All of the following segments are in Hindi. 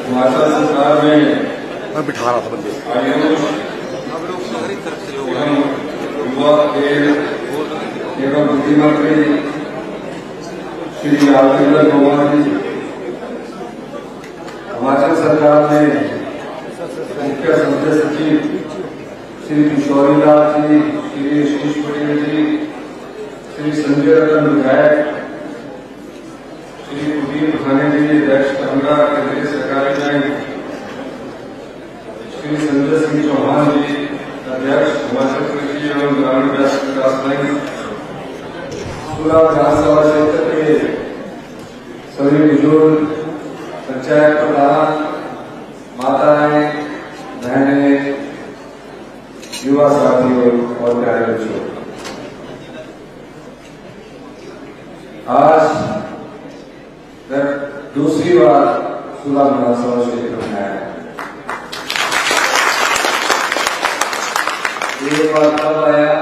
हिमाचल सरकार में मैं बिठा रहा था बंदे आयुष एवं युवा खेल एवं बुद्धिमंत्री श्री राजेंद्र कुमार जी, हिमाचल सरकार में मुख्य संसदीय सचिव श्री किशोरीलाल जी, श्री शीश पटेल जी, श्री संजय रतन विधायक, श्री कुलदीप खाने जी, अध्यक्ष पंद्रा केंद्रीय सरकारी बैंक, श्री संजय सिंह चौहान जी, अध्यक्ष हिमाचल कृषि एवं ग्रामीण विकास बैंक, पूरा विधानसभा क्षेत्र के सभी बुजुर्ग, पंचायत प्रधान, माताएं, बहनें, युवा साथियों और प्यारे बच्चों, आज मैं दूसरी बार सुलह विधानसभा क्षेत्र में आया। एक बार तब आया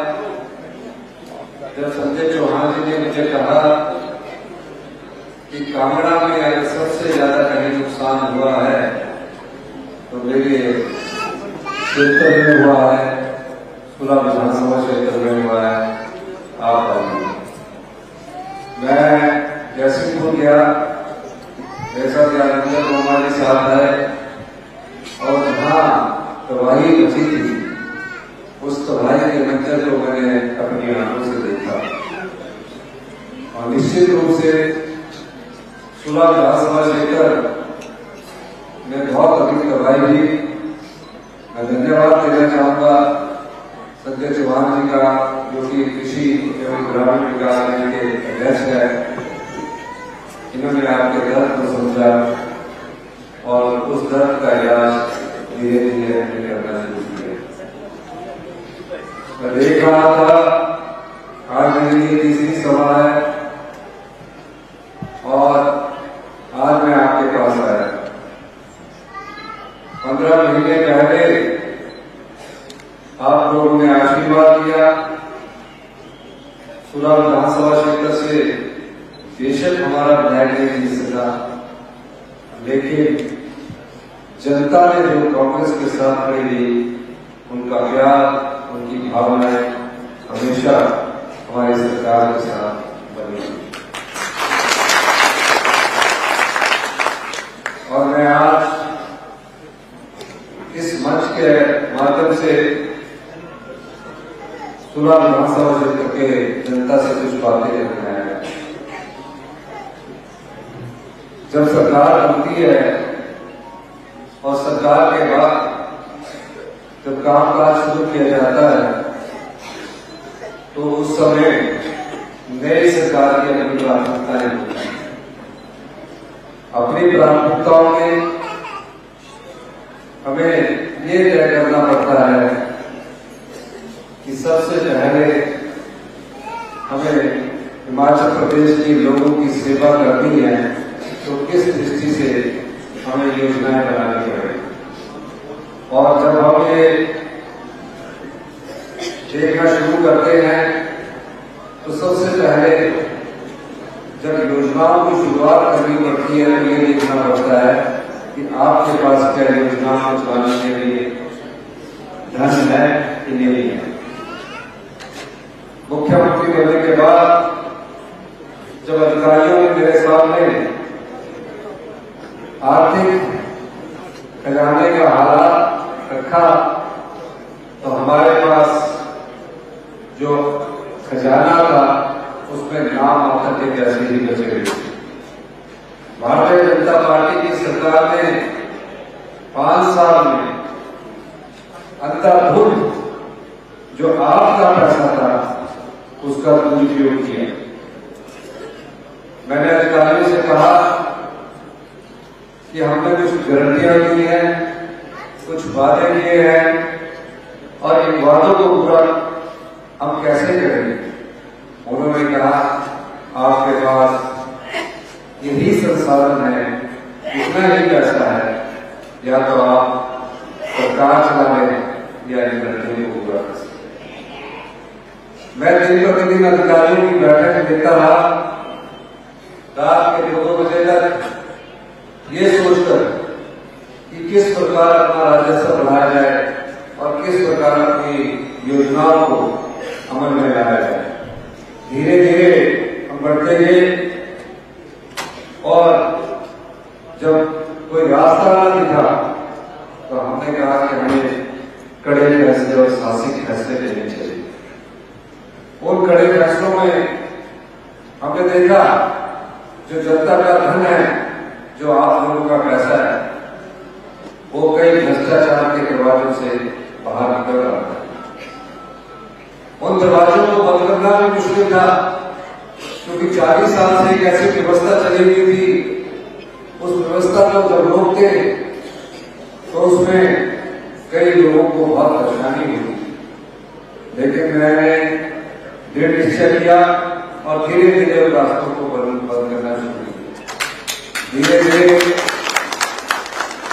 जब संजय चौहान जी ने मुझे कहा कि कांगड़ा में अगर सबसे ज्यादा कहीं नुकसान हुआ है तो मेरे क्षेत्र में हुआ है, सुलह विधानसभा क्षेत्र में हुआ है, आप आइए। मैं जैसलमेर गया, ऐसा राजेंद्र कुमार जी साथ है और जहां तबाही मची थी उस तबाही के मंजर को मैंने अपनी आंखों से देखा और निश्चित रूप से सुलह विधानसभा क्षेत्र में बहुत अधिक तबाही हुई। मैं धन्यवाद देना चाहूंगा संजय चौहान जी का, जो कि कृषि एवं ग्रामीण विकास बैंक के अध्यक्ष है। इन्होंने आपके दर्द को समझा और उस दर्द का इलाज धीरे धीरे करना शुरू किया। मैं देख रहा था आज मेरी तीसरी सभा है और आज मैं आपके पास आया। 15 महीने पहले आप लोगों ने आशीर्वाद दिया, सुलह विधानसभा क्षेत्र से बेशक हमारा विधायक नहीं जीत सका, लेकिन जनता ने जो कांग्रेस के साथ खड़ी रही, उनका प्यार, उनकी भावनाएं हमेशा हमारी सरकार के साथ बनी। और मैं आज इस मंच के माध्यम से सुलह विधानसभा क्षेत्र के जनता से कुछ बातें करना है। जब सरकार बनती है और सरकार के बाद जब कामकाज शुरू किया जाता है तो उस समय नई सरकार की अपनी प्राथमिकताएं होती हैं। अपनी प्राथमिकताओं में हमें ये तय करना पड़ता है कि सबसे पहले हमें हिमाचल प्रदेश के लोगों की सेवा करनी है, तो किस दृष्टि से हमें योजनाएं बनानी पड़ेगी। और जब हम ये देखना शुरू करते हैं तो सबसे पहले जब योजनाओं की शुरुआत करनी पड़ती है तो ये देखना पड़ता है कि आपके पास क्या योजनाओं को चलाने के लिए धन है कि नहीं है। मुख्यमंत्री बनने के बाद जब अधिकारियों ने मेरे सामने आर्थिक खजाने का हालात रखा तो हमारे पास जो खजाना था उसमें नाम मात्र के पैसे ही बचे हुए थे। भारतीय जनता पार्टी की सरकार ने 5 साल में अंधाधुंध जो आपका पैसा था उसका दुरुपयोग किया। मैंने अधिकारियों से कहा कि हमने कुछ गारंटियां दी हैं, कुछ वादे किए हैं और इन वादों को पूरा हम कैसे करेंगे। उन्होंने कहा आपके पास यही संसाधन है, इतना ही पैसा है, या तो आप सरकार चला लें या इन गारंटियों को पूरा कर सकते। मैं दिन प्रतिदिन अधिकारियों की बैठक लेता रहा, रात के 2 बजे तक ये सोचकर कि किस प्रकार अपना राजस्व बढ़ाया जाए और किस प्रकार अपनी योजनाओं को अमल में लाया जाए। धीरे धीरे हम बढ़ते गए और जब कोई रास्ता न दिखा तो हमने कहा कि हमें कड़े फैसले और साहसिक फैसले लेने चाहिए। उन कड़े फैसलों में हमने देखा जो जनता का धन है, जो आप लोगों का पैसा है, वो कई भ्रष्टाचार के दरवाजों से बाहर निकल रहा था। उन दरवाजों को बंद करना भी मुश्किल था, क्योंकि 40 साल से एक ऐसी व्यवस्था चली हुई थी। उस व्यवस्था को जब रोकते तो उसमें कई लोगों को बहुत परेशानी हुई, लेकिन मैंने दृढ़ निश्चय किया और धीरे धीरे उन रास्तों को बंद करना शुरू किया। धीरे धीरे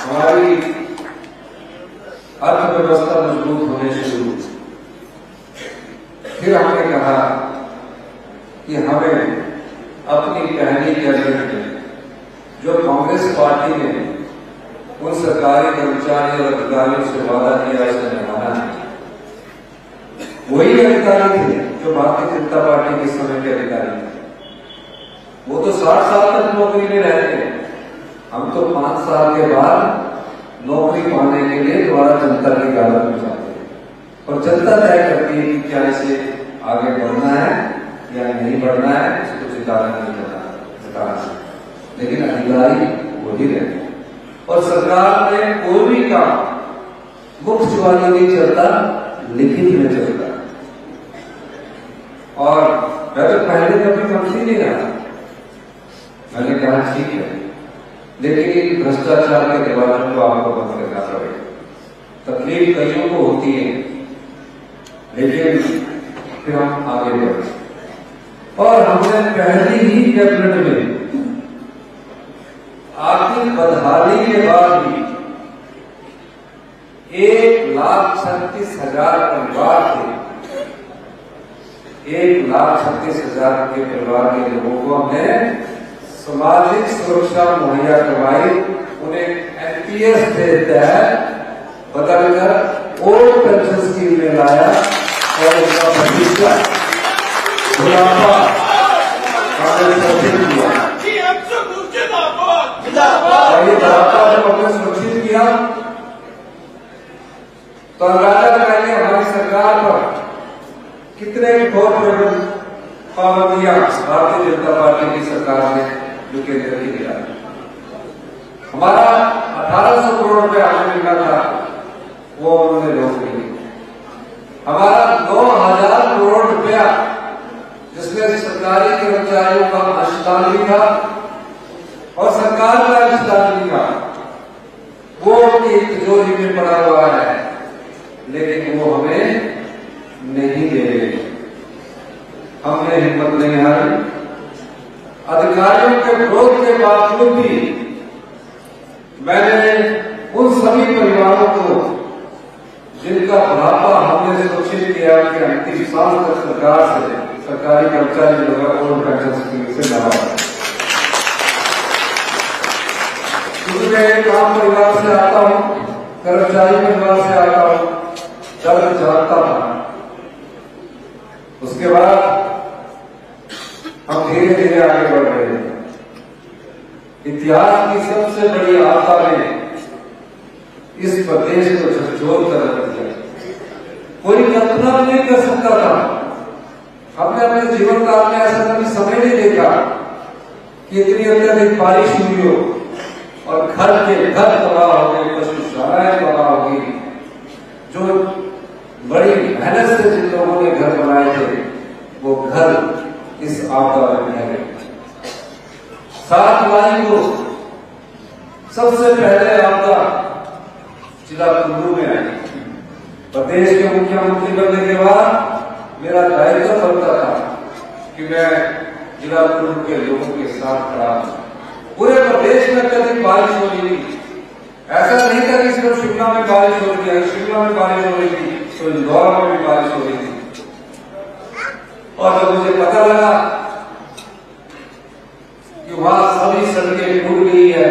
हमारी अर्थव्यवस्था मजबूत होने शुरू हुई। फिर हमने कहा कि हमें अपनी पहली कैबिनेट में जो कांग्रेस पार्टी ने उन सरकारी कर्मचारी और अधिकारियों से वादा किया उसे निभाना है। वही अधिकारी थे जो भारतीय जनता पार्टी के समय के अधिकारी थे। वो तो 60 साल तक नौकरी में रहते, हम तो 5 साल के बाद नौकरी पाने के लिए दोबारा जनता की अदालत में जाते हैं और जनता तय करती है कि क्या इसे आगे बढ़ना है या नहीं बढ़ना है, इसको जिताना नहीं जिताना, लेकिन अधिकारी वही रहते हैं। और सरकार में कोई भी काम मुफ्त चुनावी नहीं चलता, लिखित में चलता। और मैं तो पहले कभी मंत्री नहीं रहा, मैंने कहा ठीक है, लेकिन भ्रष्टाचार के दरवाजों को आपको बंद करना पड़ेगा। तकलीफ कईयों को होती है, लेकिन फिर हम आगे बढ़े और हमने पहली ही कैबिनेट में आर्थिक बदहाली के बाद भी 1,36,000 परिवार थे, 1,36,000 के परिवार के लोगों को हमने सामाजिक सुरक्षा मुहैया करवाई। उन्हें एनपीएस के तहत बदलकर ओल्ड पेंशन स्कीम में लाया और उनका भविष्य बुढ़ापा सुरक्षित किया। और ये बुढ़ापा जब हमने सुरक्षित किया तो अंदाजा लगाइए हमारी सरकार पर कितने कठोर पाबंदियां भारतीय जनता पार्टी की सरकार ने जो केंद्र की दिया। हमारा 1800 करोड़ रुपए हमें मिला था, वो उन्होंने रोक लिया। हमारा 9,000 करोड़ रुपया जिसमें सरकारी कर्मचारियों का अंशदान भी था और सरकार का अंशदान भी था, वो उनकी तिजोरी में पड़ा हुआ है, लेकिन वो हमें नहीं दे रहे। हमने हिम्मत नहीं हारी। अधिकारियों के विरोध के बावजूद भी मैंने उन सभी परिवारों को जिनका बुढ़ापा हमने सुरक्षित किया कि अंतिम सांस तक सरकार से सरकारी कर्मचारी लोग ओल्ड पेंशन स्कीम से लगा। क्योंकि मैं एक आम परिवार से आता हूँ, कर्मचारी परिवार से आता हूँ, दर्द जानता था। उसके बाद हम धीरे धीरे आगे बढ़ रहे हैं। इतिहास की सबसे बड़ी आपदा ने इस प्रदेश को झकझोर कर रख दिया। कोई कल्पना नहीं कर सकता था। हमने अपने जीवन काल में ऐसा कभी समय नहीं देखा कि इतनी अत्यधिक बारिश हुई हो और घर के घर तबाह हो गए, पशुशालाएं तबाह हो गई। जो बड़ी मेहनत से जिन लोगों ने घर बनाए थे वो घर इस आपदा में बह गए। 7 जुलाई को सबसे पहले आपदा जिला कुल्लू में आई। प्रदेश के मुख्यमंत्री बनने के बाद मेरा दायित्व बनता था कि मैं जिला कुल्लू के लोगों के साथ खड़ा हूं। पूरे प्रदेश में अत्यधिक बारिश हो रही थी। ऐसा नहीं था कि सिर्फ शिमला में बारिश हो रही है, शिमला में बारिश हो रही थी तो इंदौर में भी बारिश हो रही थी। और जब मुझे पता लगा कि वहां सभी सड़कें टूट गई है,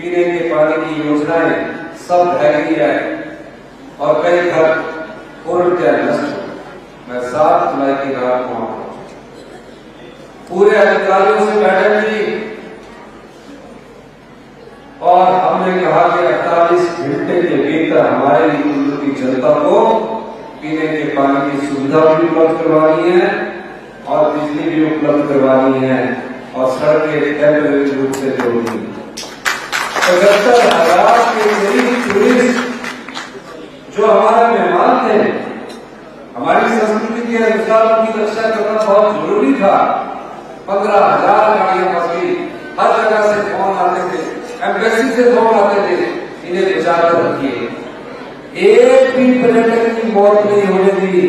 पीने के पानी की योजनाएं सब ढह गई है और कई घर पूर्णतः नष्ट। मैं 7 जुलाई की रात को पूरे अधिकारियों से बैठक की और हमने कहा कि 48 घंटे के भीतर हमारे कुल्लू की जनता को पीने के पानी की सुविधा भी उपलब्ध करवानी है और बिजली भी उपलब्ध करवानी है और सड़कें टेम्परेरी रूप से जोड़नी है। 75,000 के करीब टूरिस्ट जो हमारे मेहमान थे, हमारी संस्कृति के अनुसार उनकी रक्षा करना बहुत जरूरी था। 15,000 गाड़ियां फंस गई, हर जगह से फोन आते थे, एम्बेसी से फोन आते थे, इन्हें बचा कर रखिए। एक भी पर्यटक की मौत नहीं होने दी,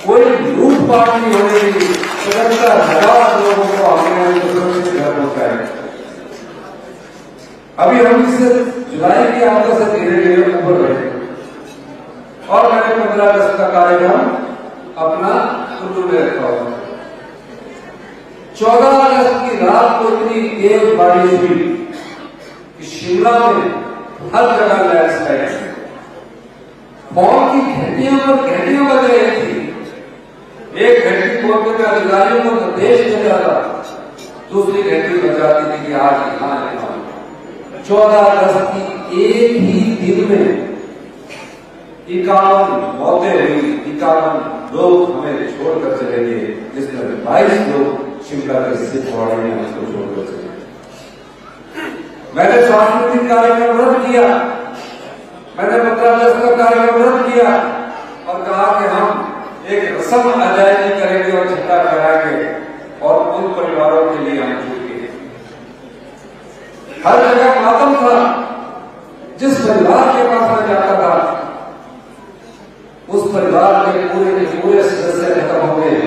कोई लूटपाट नहीं होने दी। 75,000 लोगों को हमने सुरक्षित घर पहुंचाया। अभी हम इस जुलाई की आपदा से धीरे धीरे ऊपर बढ़े और मैंने 15 अगस्त का कार्यक्रम अपना कुल्लू में रखा हुआ। 14 अगस्त की रात को इतनी तेज बारिश हुई कि शिमला में हर जगह लैंडस्लाइड, फोन की घंटियों पर घंटियों बज रही थी। एक घंटी बोलते में अधिकारियों को निर्देश दिया जाता, दूसरी घंटी बज जाती थी कि आज यहाँ है। 14 अगस्त की एक ही दिन में 51 मौतें हुई, 51 लोग हमें छोड़कर चले गए, जिसमें 22 लोग शिमला के सिख वाड़े में हमको छोड़कर चले गए। मैंने सांस्कृतिक कार्यक्रम रद्द किया, मैंने 15 अगस्त का कार्यक्रम रद्द किया और कहा कि हम एक रस्म अदायगी करेंगे और झंडा फहराएंगे और उन परिवारों के लिए हम जुटेंगे। हर जगह मातम था, जिस परिवार के पास मैं जाता था उस परिवार के पूरे सदस्य खत्म हो गए।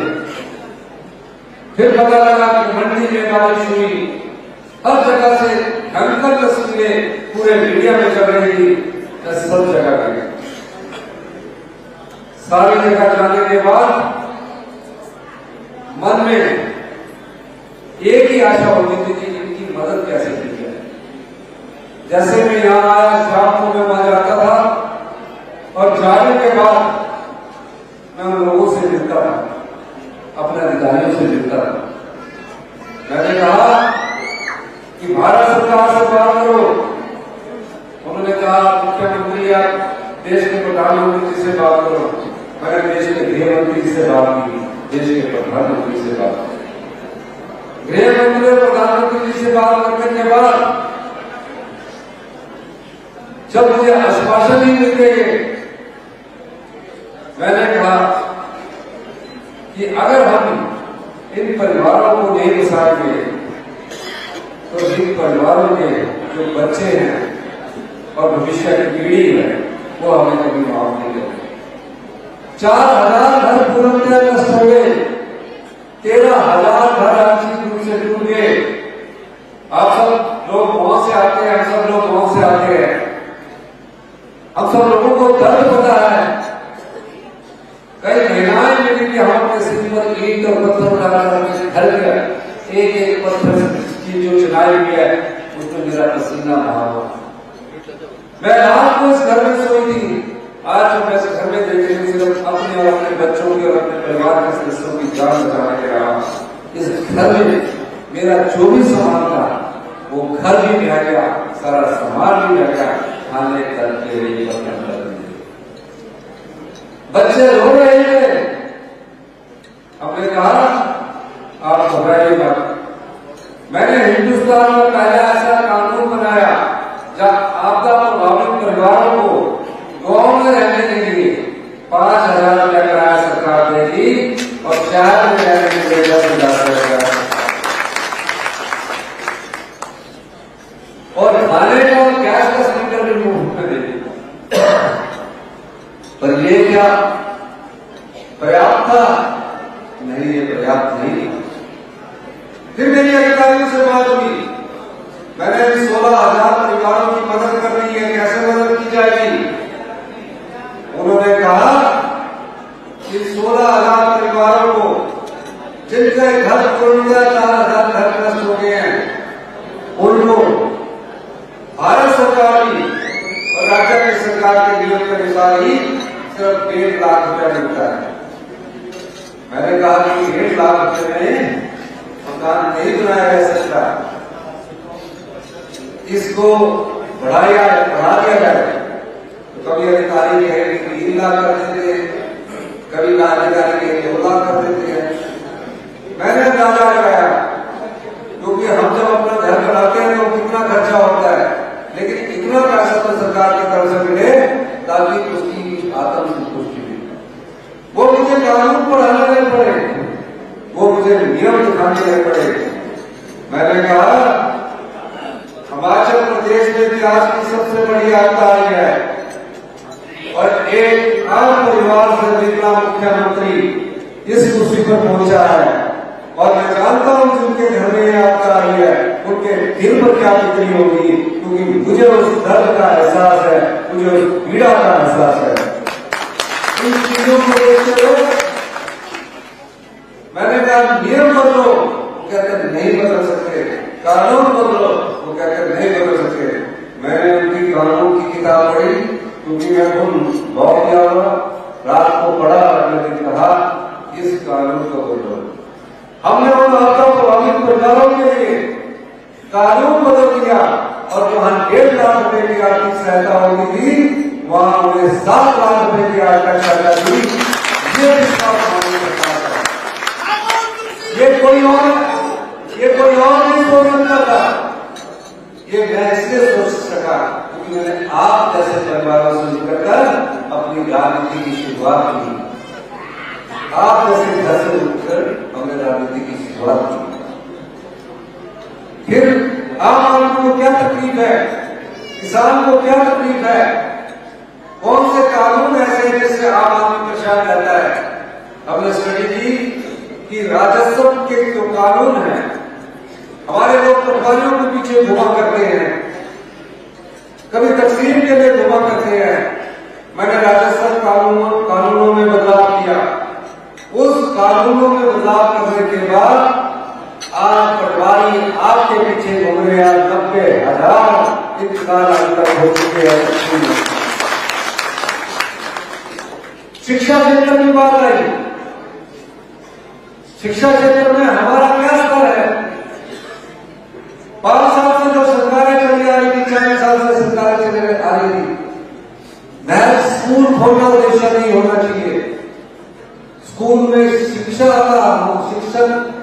फिर पता लगा कि मंडी में बारिश हुई, हर जगह से भयंकर तस्वीरें पूरे मीडिया में चल रही थी। मैं सब जगह गया, सारी जगह जाने के बाद मन में एक ही आशा होती थी कि इनकी मदद कैसे की जाए। जैसे मैं यहाँ आया, शाम को मैं वहां जाता था और जाने के बाद मैं उन लोगों से मिलता था, अपने अधिकारियों से मिलता था। मैंने कहा कि भारत सरकार से बात करो। उन्होंने कहा मुख्यमंत्री या देश के प्रधानमंत्री से बात करो। मैंने देश के गृह मंत्री से बात की, देश के प्रधानमंत्री से बात की। गृह मंत्री और प्रधानमंत्री जी से बात करने के बाद जब मुझे आश्वासन ही मिल गए, मैंने कहा कि अगर हम इन परिवारों को नहीं बचाएंगे तो इन परिवारों के जो बच्चे हैं और भविष्य की पीढ़ी है वो हमें कभी माफ नहीं करेंगे। 4,000 घर पूर्णतः नष्ट हो गए, 13,000 घर आर्थिक रूप से टूट गए। आप सब लोग गांव से आते हैं, हम सब लोग गांव से आते हैं, हम सब लोगों को दर्द पता है। कई महिलाएं मिली कि हम अपने सिर पर ईंट और पत्थर डालकर घर गया, एक पत्थर की जो चुनाई हुई है उसमें मेरा पसीना बहा हुआ। मैं रात को इस घर में सोई थी, आज मैं इस घर में देख रही सिर्फ अपने और अपने बच्चों की और अपने परिवार के सदस्यों की जान बचाने के रहा। इस घर में मेरा जो भी सामान था वो घर भी बह गया, सारा सामान भी बह गया, खाने करके लिए बच्चे रो रहे थे। हमने कहा आप घबराइए मत। मैंने हिंदुस्तान में पहला ऐसा कानून बनाया जब आपदा प्रभावित परिवारों को गांव में रहने के लिए 5,000 रुपया किराया सरकार देगी और शहर में रहने के लिए 10,000 रुपया और खाने का और गैस का सिलेंडर भी मुफ्त में देगी। पर ये क्या पर्याप्त था? नहीं, ये पर्याप्त नहीं। फिर मेरी अधिकारियों से बात हुई, मैंने भी 16,000 परिवारों की मदद करनी है, कैसे मदद की जाएगी? उन्होंने कहा कि 16,000 परिवारों को जिनके घर पूर्णतः 4,000 घर नष्ट हो गए हैं उनको भारत सरकार की और राज्य की सरकार के नियम के अनुसार ही सिर्फ 1.5 लाख रुपया मिलता है। मैंने कहा कि 1.5 लाख रुपये में मकान नहीं बनाया जा सकता, इसको बढ़ा दिया जाए। तो कभी अधिकारी कहे कि 3 लाख कर देते हैं, कभी अधिकारी कहे 2 लाख कर देते हैं। मैंने अंदाजा लगाया, क्योंकि हम जब अपना घर बनाते हैं तो कितना खर्चा होता है, लेकिन इतना पैसा तो सरकार की तरफ से मिले ताकि उसकी आत्मसंतुष्टि मिले। वो मुझे कानून पढ़ाने नहीं पड़े, वो मुझे नियम दिखाने नहीं पड़े। मैंने कहा हिमाचल प्रदेश में भी आज की सबसे बड़ी आपदा आई है और एक आम परिवार से निकला मुख्यमंत्री इस कुर्सी पर पहुंचा है। और मैं जानता हूं जिनके घर में आपदा आई है उनके दिल पर क्या बीती होगी, क्योंकि मुझे उस दर्द का एहसास है, मुझे उस पीड़ा का एहसास है। इन चीजों को देखते हुए मैंने कहा नियम बदलो, वो कहते नहीं बदल सकते, कानून बदलो, वो कहते नहीं बदल सकते। मैंने उनकी कानून की किताब पढ़ी, क्योंकि मैं खुद बहुत गया हुआ, रात को पढ़ा, अगले दिन कहा इस कानून को बदलो। हमने उन आपदा प्रभावित परिवारों के लिए कानून बदल दिया और जहां 1.5 लाख रुपए की आर्थिक सहायता होती थी वहां उन्हें 7 लाख रुपए की आर्थिक सहायता दी। ये कोई और नहीं सोच सकता था, ये मैं इसलिए सोच सका क्योंकि मैंने आप जैसे परिवारों से निकलकर अपनी राजनीति की शुरुआत की। आप जैसे घर से उठकर हमने राजनीति की शुरुआत की। फिर आम आदमी को क्या तकलीफ है, किसान को क्या तकलीफ है, कौन से कानून ऐसे हैं जिससे आम आदमी परेशान रहता है। हमने स्टडी की कि राजस्व के जो कानून है, हमारे लोग पटवारियों के पीछे घुमा करते हैं, कभी तकसीम के लिए घुमा करते हैं। मैंने राजस्व कानूनों में बदलाव किया। उस कानूनों में बदलाव करने के बाद आज पटवारी आपके पीछे घूम रहे हैं। 90,000 इंतजार अभी तक हो चुके हैं। शिक्षा क्षेत्र की बात आई, शिक्षा क्षेत्र में हमारा क्या स्तर है। 5 साल से जो सरकारें चली आ रही थी, 40 साल से सरकारें चली आ रही थी, महज स्कूल खोलना उद्देश्य नहीं होना चाहिए। स्कूल में शिक्षक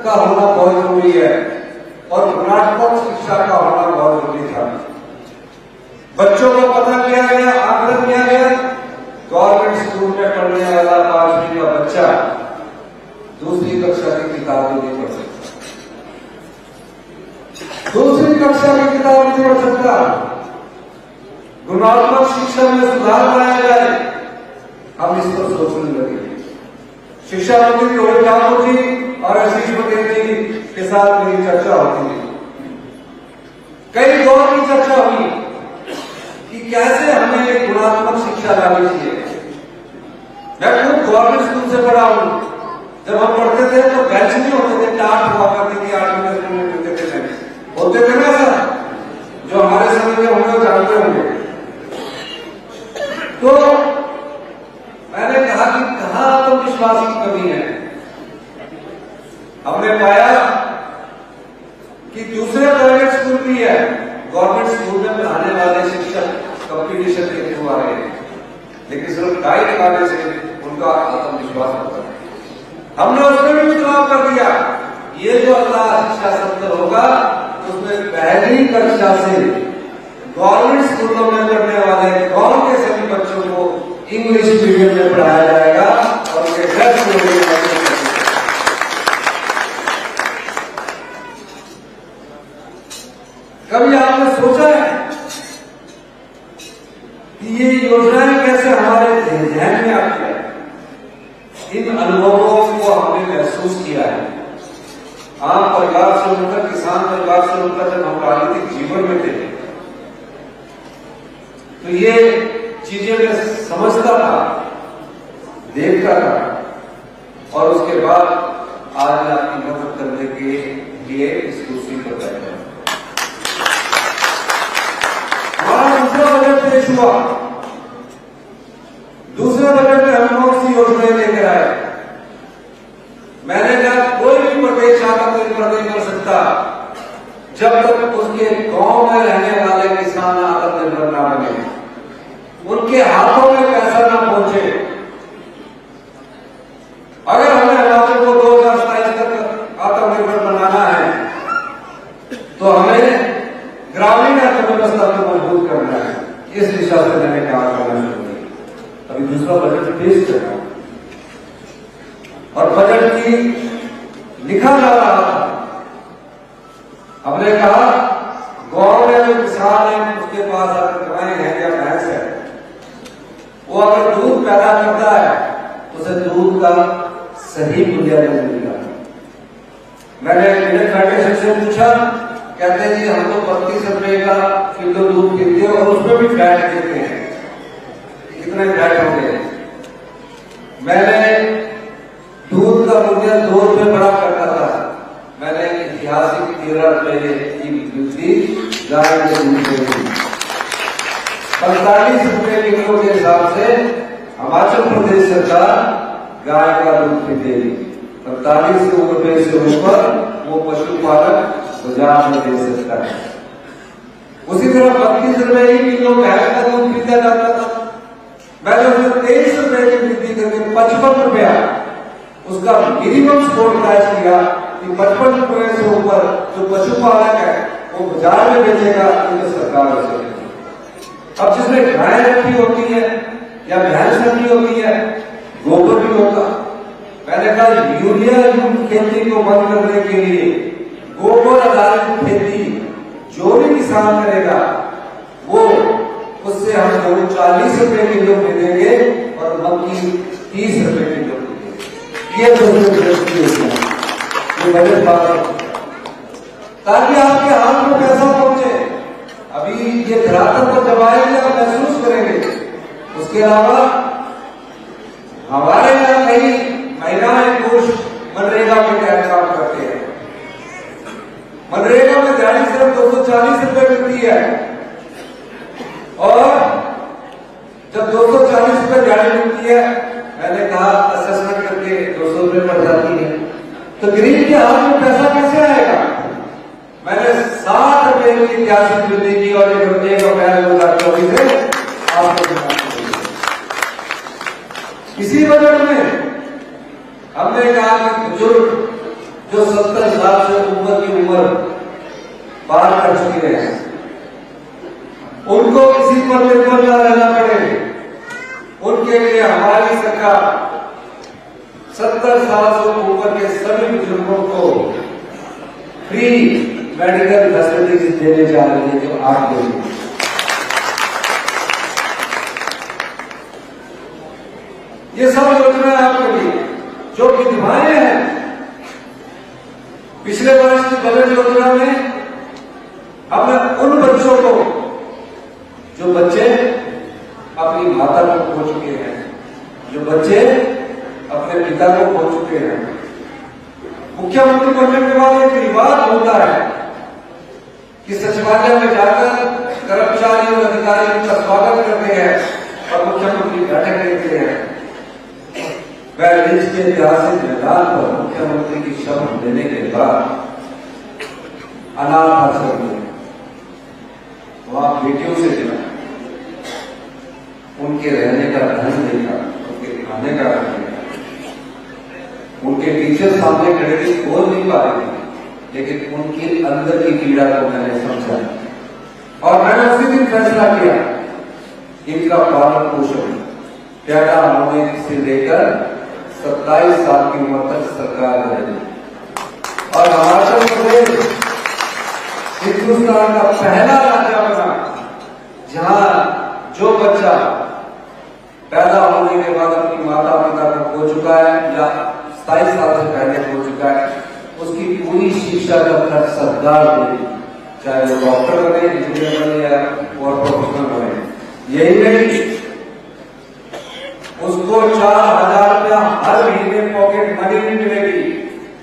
का होना बहुत जरूरी है और गुणात्मक शिक्षा का होना बहुत जरूरी था। बच्चों को पता किया गया, आकलन किया गया, गवर्नमेंट स्कूल में पढ़ने वाला 5वीं का बच्चा दूसरी कक्षा की किताब नहीं पढ़ सकता, दूसरी कक्षा की किताब नहीं पढ़ सकता। गुणात्मक शिक्षा में सुधार लाया जाए, हम इस पर सोचने लगे। शिक्षा मंत्री रोहित ठाकुर जी और आशीष पटेल जी के साथ मेरी चर्चा होती थी। कई दौर की चर्चा हुई कि कैसे हमें एक गुणात्मक शिक्षा लानी चाहिए। मैं खुद गवर्नमेंट स्कूल से पढ़ा हूं। जब हम पढ़ते थे तो बेंच नहीं होते थे, टाट हुआ करती थी, 8वीं स्कूल में मिलते थे, होते थे ना सर, जो हमारे समय में होंगे जानते होंगे। तो मैंने कहा कि कहां आत्मविश्वास की कमी है। हमने पाया कि दूसरे प्राइवेट स्कूल भी है, गवर्नमेंट स्कूल में पढ़ाने वाले शिक्षक कंपटीशन के थ्रू आ रहे हैं, लेकिन सिर्फ टाई लगाने से उनका आत्मविश्वास होता है। हमने उसमें भी बदलाव कर दिया। ये जो अगला शिक्षा सत्र होगा उसमें पहली कक्षा से गवर्नमेंट स्कूलों में पढ़ने वाले गांव के सभी बच्चों को इंग्लिश मीडियम में पढ़ाया जाएगा और उनके घर कभी आपने सोचा है कि ये योजनाएं कैसे हमारे ध्यान में आती है? इन अनुभवों को हमने महसूस किया है। आम परिवार से उठकर, किसान परिवार से उठकर जब हम राजनीतिक जीवन में थे तो ये चीजें मैं समझता था, देखता था और उसके बाद आज आपकी मदद करने के लिए इस कुर्सी पर बैठा हूं। हमारा दूसरा बजट पेश हुआ, दूसरे बजट में हम कौन सी योजनाएं लेकर आए? मैंने कहा कोई भी प्रदेश आत्मनिर्भर नहीं कर सकता जब तक उसके गांव में रहने वाले किसान आत्मनिर्भर ना बने, उनके हाथों में पैसा ना पहुंचे। अगर हमें हिमाचल को 2027 तक आत्मनिर्भर बनाना है तो हमें ग्रामीण अर्थव्यवस्था को मजबूत करना है। इस दिशा से मैंने काम करना शुरू किया। अभी दूसरा बजट पेश कर रहा हूं और बजट की लिखा जा रहा था, हमने कहा गांव में जो किसान है उसके पास अगर गाय है या भैंस है, वो अगर दूध पैदा करता है तो उसे दूध का सही मूल्य मिलेगा। मैंने मिल्क फेडरेशन से पूछा, कहते हैं जी हम तो 32 रुपए का किलो दूध पीते हैं और उसमें भी फैट देते हैं, कितने फैट होंगे? मैंने दूध का मूल्य 2 रुपए बढ़ा करता था, मैंने ऐतिहासिक 13 रुपए की बिक्री गाय के दूध से 45 रुपए किलो के हिसाब से हिमाचल प्रदेश सरकार गाय का दूध देगी। 45 रुपए से ऊपर वो पशुपालक बाजार में दे सकता है। उसी तरह 32 रुपए ही किलो भैंस का दूध पीता जाता था, मैंने उसमें 23 रुपए की वृद्धि करके 55 रुपया उसका मिनिमम स्पोर्ट प्राइस किया कि 55 रुपए से ऊपर जो पशुपालक है वो बाजार में बेचेगा तो सरकार उसे। अब जिसमें गाय रखी होती है या भैंस रखी होती है, गोबर भी होगा। मैंने कहा यूरिया युक्त खेती को बंद करने के लिए गोबर आधारित खेती जो भी किसान करेगा वो उससे हम 40 रुपए किलो खरीदेंगे और मक्की 30 रुपए किलो खरीदेंगे। ये बजट बात ताकि आपके हाथ में पैसा पहुंचे। अभी ये धरातल को दबाएंगे, आप महसूस करेंगे। उसके अलावा हमारे यहाँ कई महिलाएं पुरुष मनरेगा के तहत काम करते हैं। मनरेगा में दिहाड़ी सिर्फ 240 रुपए मिलती है और जब 240 रुपए दिहाड़ी मिलती है, मैंने कहा असेसमेंट करके 200 रुपए बढ़ जाती है, तो गरीब के हाथ में पैसा कैसे आएगा? मैंने 60 रुपए की ऐतिहासिक वृद्धि की और 1 अप्रैल 2024 से आपको इसी बजट में हमने कहा कि बुजुर्ग जो 70 साल से ऊपर की उम्र पार कर चुके हैं उनको किसी पर निर्भर न रहना पड़े, उनके लिए हमारी सरकार 70 साल से ऊपर के सभी बुजुर्गों को फ्री मेडिकल फैसिलिटीज देने जा रही है, जो 8 देंगे। ये सब योजना आपके लिए जो विधवाएं हैं, पिछले वर्ष की बजट योजना में हमने उन बच्चों को जो बच्चे अपनी माता को खो चुके हैं, जो बच्चे अपने पिता को खो चुके हैं, मुख्यमंत्री बनने के बाद एक रिवाज होता है कि सचिवालय में जाकर कर्मचारी और अधिकारी उनका स्वागत करते हैं और मुख्यमंत्री बैठक लेते हैं। वह देश के ऐतिहासिक मैदान पर मुख्यमंत्री की शपथ लेने के बाद अनाथ आश्रम में वहां बेटियों से मिला, उनके रहने का ढंग देखा, उनके खाने का ढंग देखा, उनके टीचर सामने खड़े थे, बोल नहीं पा रहे थे, लेकिन उनके अंदर की पीड़ा को मैंने समझा और मैंने उसी दिन फैसला किया इनका पालन पोषण पैदा होने से लेकर 27 साल की उम्र तक सरकार करेगी। और हिमाचल प्रदेश हिंदुस्तान का पहला राज्य बना जहां जो बच्चा पैदा होने के बाद अपनी माता पिता को खो चुका है या 27 साल से पहले खो चुका है, उसकी पूरी शिक्षा का खर्च सरकार देगी, चाहे वो डॉक्टर बने, इंजीनियर बने या और प्रोफेशनल बने। यही नहीं, उसको 4,000 रुपया हर महीने पॉकेट मनी भी मिलेगी।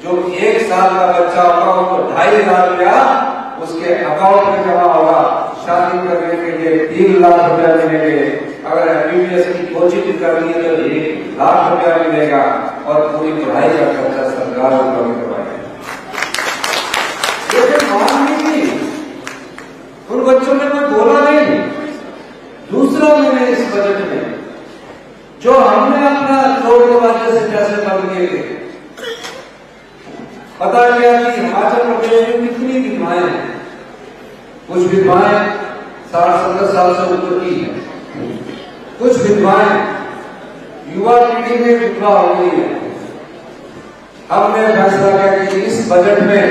जो 1 साल का बच्चा होगा उसको 2,500 रुपया उसके अकाउंट में जमा होगा। शादी करने करने के लिए 3 लाख रुपया मिलेंगे। अगर MBBS की कोचिंग करनी है तो 1 लाख रुपया मिलेगा और पूरी पढ़ाई का खर्चा सरकार उपलब्ध करवाएगी। लेकिन मांग नहीं की, उन बच्चों ने कोई बोला नहीं। दूसरा मैंने इस बजट में जो हमने अपना करोड़ वाले से पैसे बंद किए थे, पता किया कि हिमाचल प्रदेश में कितनी विधवाएं हैं। कुछ विधवाएं 60-70 साल से ऊपर की है, कुछ विधवाएं युवा पीढ़ी में विधवा हो गई है। हमने फैसला किया कि इस बजट में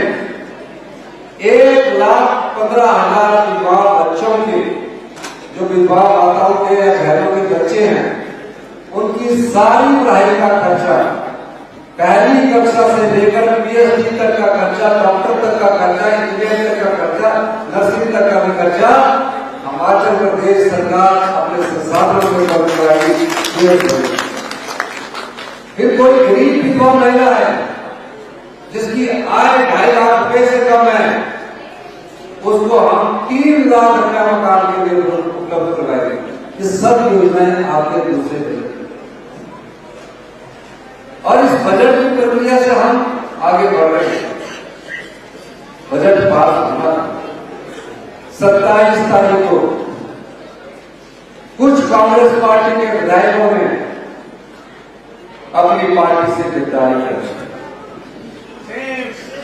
1,15,000 विधवा बच्चों के, जो विधवा माताओं के या बहनों के बच्चे हैं, उनकी सारी पढ़ाई का खर्चा, पहली कक्षा से लेकर PhD तक का खर्चा, डॉक्टर तक का खर्चा, इंजीनियर तक का खर्चा, नर्सिंग तक का भी खर्चा हिमाचल प्रदेश सरकार अपने संसाधनों में बंद कराएगी। फिर कोई गरीब विधवा महिला है जिसकी आय 2.5 लाख रुपए से कम है, उसको हम 3 लाख रुपया मकान के लिए उपलब्ध करवाएंगे। ये सब योजनाएं आपके दूसरे बजट और इस बजट की प्रक्रिया से हम आगे बढ़ रहे हैं। बजट पास होना 27 तारीख को कुछ कांग्रेस पार्टी के विधायकों ने अपनी पार्टी से गिरफ्तारी कर,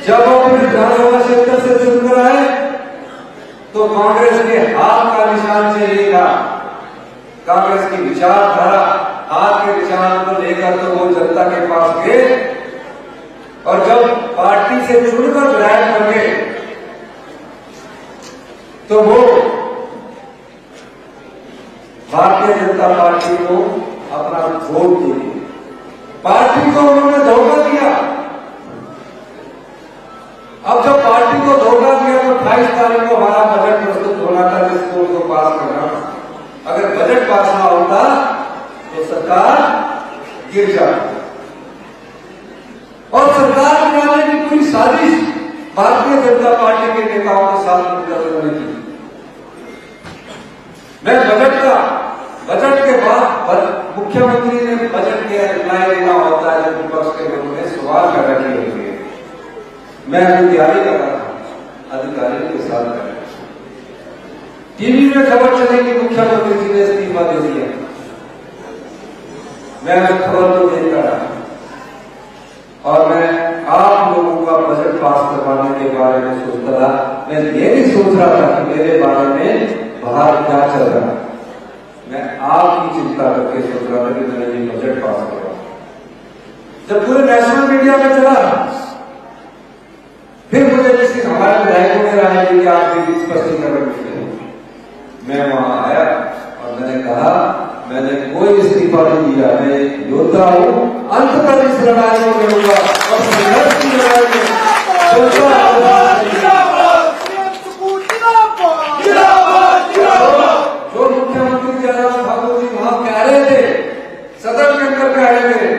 जब वो अपने विधानसभा क्षेत्र से चुनकर आए तो कांग्रेस के हाथ का निशान से यही था, कांग्रेस की विचारधारा, हाथ के निशान को लेकर तो वो जनता के पास गए और जब पार्टी से चुनकर विधायक बन गए तो वो भारतीय जनता पार्टी को अपना वोट दिए। पार्टी को उन्होंने धोखा दिया। अब जब पार्टी को धोखा दिया तो 28 तारीख को हमारा बजट प्रस्तुत होना था, जिसको उनको पास करना था। अगर बजट पास ना होता तो सरकार गिर जाती और सरकार गिराने की पूरी साजिश भारतीय जनता पार्टी के नेताओं के साथ मिलकर की। मैं बजट के बाद मुख्यमंत्री ने बजट के रिप्लाई देना होता है, जब विपक्ष के लोगों ने सवाल कर रखे होंगे। मैं अभी तैयारी कर रहा था, अधिकारियों के साथ कर रहा, टीवी में खबर चली कि मुख्यमंत्री जी ने इस्तीफा दे दिया। मैं खबर तो देखता रहा और मैं आप लोगों का बजट पास करवाने के बारे में सोचता रहा। मैं ये नहीं सोच रहा था कि मेरे बारे में बाहर क्या चल रहा है, मैं आपकी चिंता करके सोच रहा था कि मैंने ये बजट पास करवा। जब पूरे नेशनल मीडिया में चला, फिर मुझे किसी हमारे विधायकों ने राय दी कि आप भी स्पष्टीकरण करें। मैं वहां आया और मैंने कहा, मैंने कोई इस्तीफा नहीं दिया, मैं योद्धा हूं, अंत तक इस लड़ाई में लड़ूंगा और संघर्ष की लड़ाई में जो मुख्यमंत्री जयराम ठाकुर जी वहां कह रहे थे, सदन के अंदर कह रहे थे,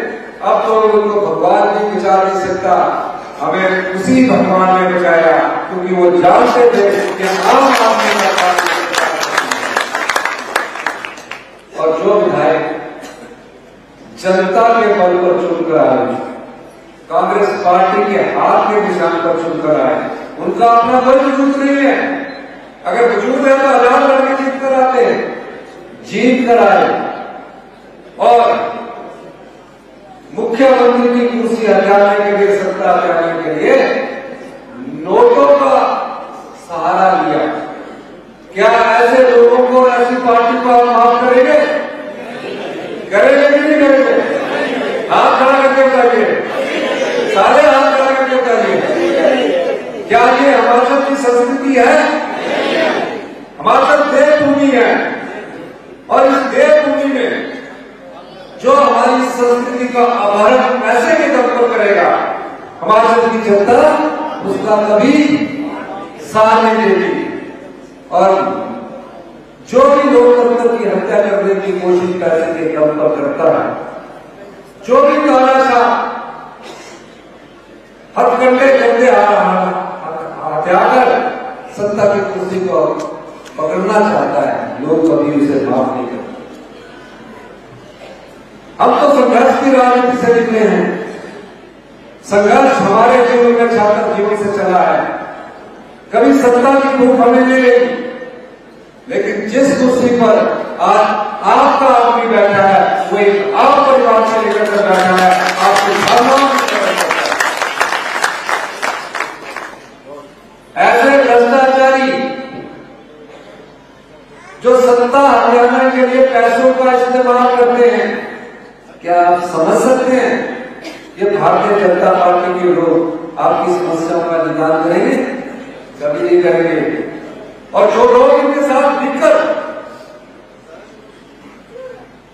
अब तो उनको भगवान भी बचा नहीं सकता, हमें उसी भगवान ने बचाया, क्योंकि वो जानते थे कि आम आदमी का और जो विधायक जनता के बल पर चुनकर आए, कांग्रेस पार्टी के हाथ के निशान पर चुनकर आए, उनका अपना कोई वजूद नहीं है। अगर वजूद है तो 1000 लड़के जीत कर आते, जीत कर आए और मुख्यमंत्री की कुर्सी हटाने के लिए, सत्ता हटाने के लिए नोटों का सहारा लिया। क्या ऐसे लोगों को, ऐसी पार्टी को आप माफ करेंगे? करेंगे कि नहीं करेंगे? हाथ खड़ा करके बताइए, सारे हाथ खड़ा करके बताइए। क्या ये हिमाचल की संस्कृति है? हिमाचल देवभूमि है और इस देवभूमि में जो हमारी संस्कृति का अपहरण पैसे के दम पर करेगा, हिमाचल की जनता उसका कभी साथ नहीं देगी। और जो भी लोकतंत्र की हत्या करने की कोशिश पैसे के दम पर करता है, जो भी तानाशाह हथकंडे करते आ रहा हथियाकर सत्ता की कुर्सी को पकड़ना चाहता है, लोग कभी उसे माफ नहीं करते। हम तो संघर्ष की राजनीति से निकले हैं। संघर्ष हमारे जीवन में छात्र जीवन से चला है। कभी सत्ता की भूख हमें नहीं लगी, लेकिन जिस कुर्सी पर आज आपका आदमी बैठा है वो एक आप परिवार से लेकर कर बैठा है, आपके भावनाओं ऐसे भ्रष्टाचारी जो सत्ता हरियाणा के लिए पैसों का इस्तेमाल करते हैं, क्या आप समझ सकते हैं ये भारतीय जनता पार्टी के लोग आपकी समस्याओं का निदान करेंगे? कभी नहीं करेंगे। और जो लोग इनके साथ मिलकर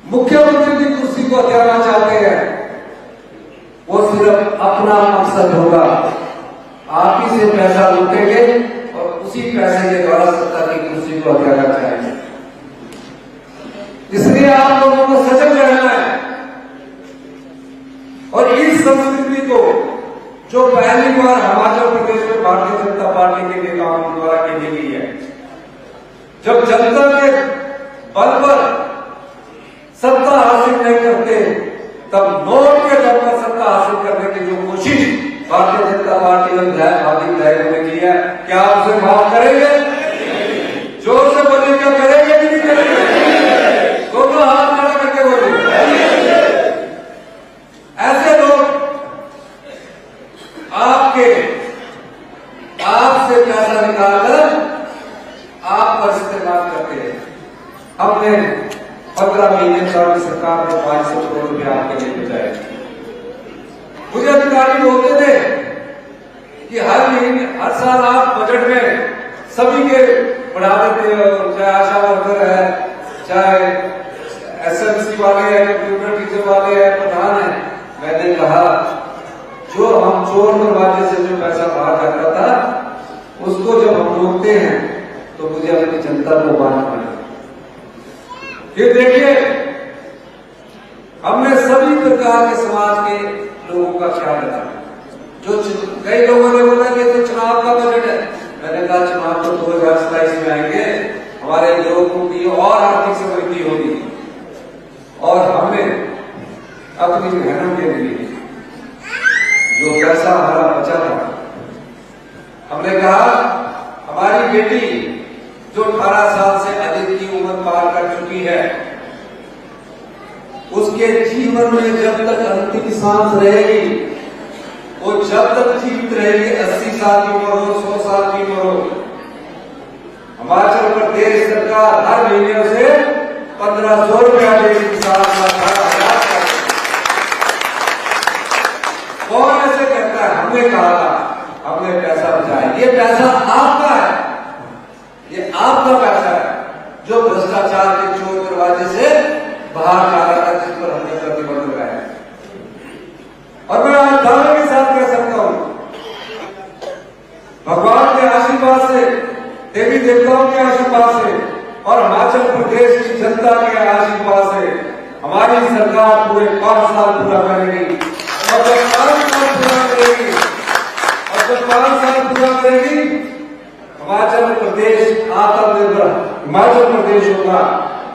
मुख्यमंत्री की कुर्सी को हथियाना चाहते हैं, वो सिर्फ अपना मकसद होगा, आप ही से पैसा लूटेंगे और उसी पैसे के द्वारा सत्ता की कुर्सी को हथियाना चाहेंगे। इसलिए आप लोगों को सजग रहना है और इस संस्कृति को जो पहली बार हिमाचल प्रदेश में भारतीय जनता पार्टी के नेताओं द्वारा की गई है, जब जनता के बल पर सत्ता हासिल नहीं करते, तब नोट के दम पर सत्ता हासिल करने की जो कोशिश भारतीय जनता पार्टी और विधायकों ने की है, क्या आप उसे माफ करेंगे? जोर से बोलिएगा, करेंगे कि नहीं करेंगे? दोनों हाथ खड़ा करके बोलिए। ऐसे लोग आपसे पैसा निकालकर आप पर इस्तेमाल करते हैं। हमने 15 महीने चार सरकार ने 500 करोड़ रुपए आपके लिए भेजाए। मुझे अधिकारी बोलते थे कि हर महीने हर साल आप बजट में सभी के बढ़ा देते हो, चाहे आशा वर्कर है, चाहे एसएमसी वाले हैं, कंप्यूटर टीचर वाले हैं, प्रधान है। मैंने कहा जो हम चोर दरवाजे से जो पैसा बाहर जाता था, उसको जब हम रोकते हैं तो मुझे अपनी जनता को मानना पड़ेगा। ये देखिए, हमने सभी प्रकार के समाज के लोगों का ख्याल रखा। जो कई लोगों ने बोला कि तो चुनाव का बजट है, मैंने कहा चुनाव तो 2027 में आएंगे, हमारे लोगों की और आर्थिक समृद्धि होगी और हमने अपनी बहनों के लिए जो पैसा हमारा बचा था, हमने कहा हमारी बेटी जो 18 साल से अधिक की उम्र पार कर चुकी है, उसके जीवन में जब तक अंतिम सांस रहेगी, वो जब तक जीवित रहेगी, 80 साल की उम्र हो, 100 साल की उम्र हो, हिमाचल प्रदेश सरकार हर महीने से 1500 रुपया देगी किसान का। कौन ऐसे कहता है? हमने कहा था, हमने पैसा बचाया। ये पैसा आपका है, ये आपका पैसा है जो भ्रष्टाचार के चोर दरवाजे से बाहर जा रहा था, जिस पर हमने प्रतिबंध लगाया। और मैं आज दावे के साथ कह सकता हूं, भगवान के आशीर्वाद से, देवी देवताओं के आशीर्वाद से और हिमाचल प्रदेश की जनता के आशीर्वाद से हमारी सरकार पूरे 5 साल पूरा करेगी। और जब 5 साल पूरा करेगी, हिमाचल प्रदेश आत्मनिर्भर हिमाचल प्रदेश होगा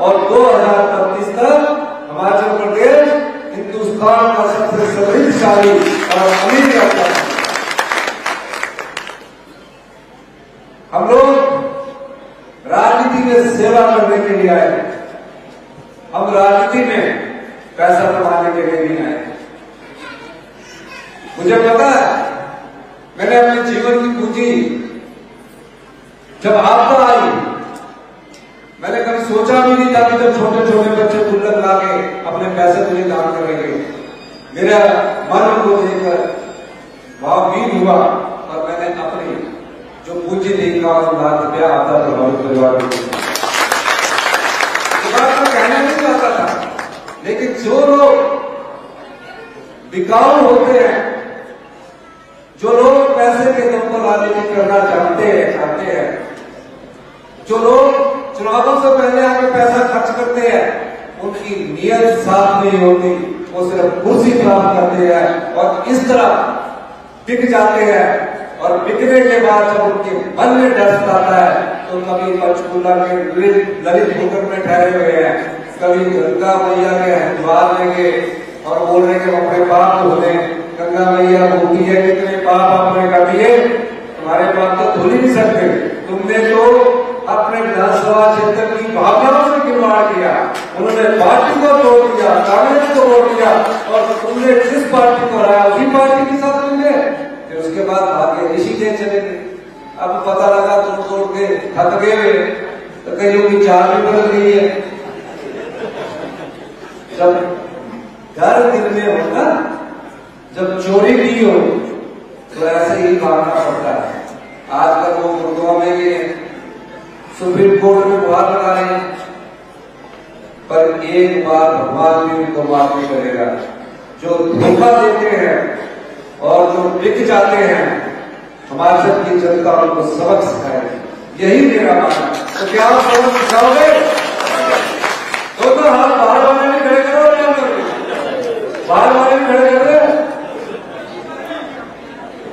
और 2035 तक हिमाचल प्रदेश हिंदुस्तान का सबसे समृद्धशाली और अमीर राज्य है। हम लोग राजनीति में सेवा करने के लिए आए, हम राजनीति में पैसा कमाने के लिए नहीं आए। मुझे पता है, मैंने अपने जीवन की पूंजी जब आपदा आई, मैंने कभी सोचा भी नहीं था कि जब छोटे छोटे बच्चे गुल्लक ला के अपने पैसे मुझे दान करेंगे। मेरा मन को देखकर भावहीन हुआ और मैंने अपनी जो पूंजी दी 1 लाख रुपया आपदा प्रभावित परिवार को कहने नहीं चाहता था, लेकिन जो लोग बिकाऊ होते हैं, जो लोग पैसे के दम पर राजनीति करना चाहते हैं, जो लोग चुनावों से पहले आके पैसा खर्च करते हैं, उनकी नीयत साफ नहीं होती, वो सिर्फ कुर्सी प्राप्त करते हैं और इस तरह बिक जाते हैं। और बिकने के बाद जब उनके मन में डर आता है तो कभी पंचकूला के ललित होकर में ठहरे हुए हैं, कभी गंगा मैया के हरिद्वार में गए और बोल रहे कि अपने पाप धोने। गंगा मैया बोलती है कितने पाप आपने कर दिए, तुम्हारे पाप तो धुल ही नहीं सकते। तुमने तो अपने विधानसभा क्षेत्र की भावनाओं से खिलवाड़ किया, उन्होंने पार्टी को तोड़ दिया, कांग्रेस को तोड़ दिया, और तुमने जिस पार्टी को हराया उसी पार्टी के साथ तुम गए। फिर उसके बाद भाग्य ऋषिकेश चले गए। अब पता लगा तुम तोड़ के थक गए, तो कईयों की चाल भी बदल गई है। जब घर दिन में हो ना, जब चोरी की हो तो ऐसे ही भागना पड़ता है। आजकल वो गुरुद्वारा में गए, सुप्रीम कोर्ट में गुहार लगा रहे हैं, पर एक बार भगवान भी उनको माफ नहीं करेगा। जो धोखा देते हैं और जो बिक जाते हैं, हमारे सब की जनता उनको सबक सिखाएगी, यही मेरा मानना। तो क्या आप सबक सिखाओगे? तो हाथ बाहर वाले में खड़े करो, क्या करोगे? बाहर वाले में खड़े कर रहे।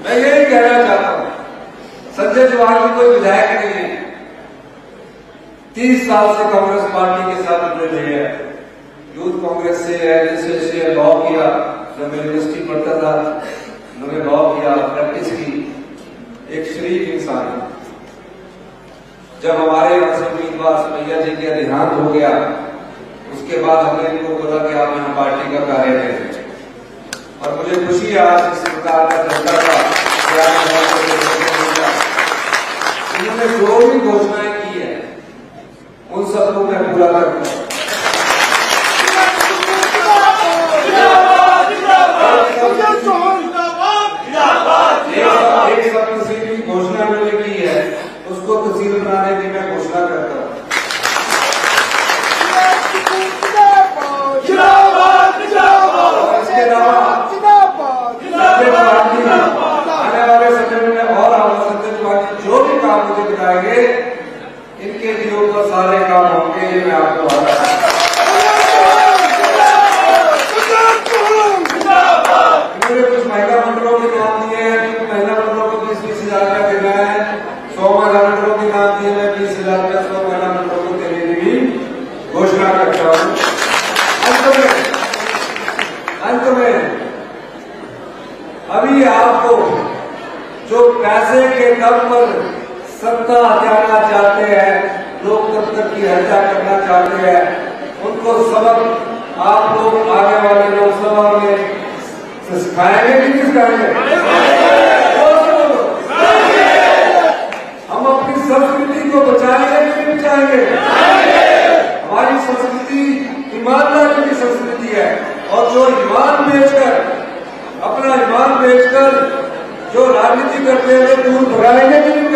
मैं यही कहना चाहता हूं, संजय चौहान कोई विधायक नहीं है, 30 साल से कांग्रेस पार्टी के साथ जुड़े हुए हैं। यूथ कांग्रेस से एनएसएस लॉ किया, जब मैं यूनिवर्सिटी पढ़ता था उन्होंने लॉ किया, प्रैक्टिस की। एक शरीफ इंसान है। जब हमारे यहाँ से उम्मीदवार सुमैया जी का देहांत हो गया, उसके बाद हमने इनको बोला कि आप यहाँ पार्टी का कार्य करें, और मुझे खुशी है आज इस सरकार का जनता का इन्होंने जो भी घोषणाएं की है उन सबको मैं पूरा करूंगा। एक सब तहसील की घोषणा मैंने की है, उसको तहसील बनाने की मैं घोषणा करता हूँ। इसके अलावा आने वाले समय में और आगे संजय चौहान जो भी काम मुझे दिखाएंगे, इनके दिलों पर सारे काम होंगे, ये मैं आपको बता। इन्होंने कुछ महिला मंडलों के नाम दिए हैं, कुछ महिला मंडलों को 20-20 हजार का देना है, 100 महिला मंडलों के नाम दिए हैं, 20,000 का 100 महिला मंडलों को देने की भी घोषणा करता हूँ। अंत में अभी आपको जो पैसे के दम पर सत्ता हटाना चाहते हैं, लोकतंत्र की हत्या करना चाहते हैं, उनको सबक आप लोग आने वाले लोकसभा में सिखाएंगे कि नहीं सिखाएंगे? हम अपनी संस्कृति को बचाएंगे कि नहीं बचाएंगे? हमारी संस्कृति ईमानदारी की संस्कृति है, और जो ईमान बेचकर, अपना ईमान बेचकर जो राजनीति करते हैं, दूर भगाएंगे कि नहीं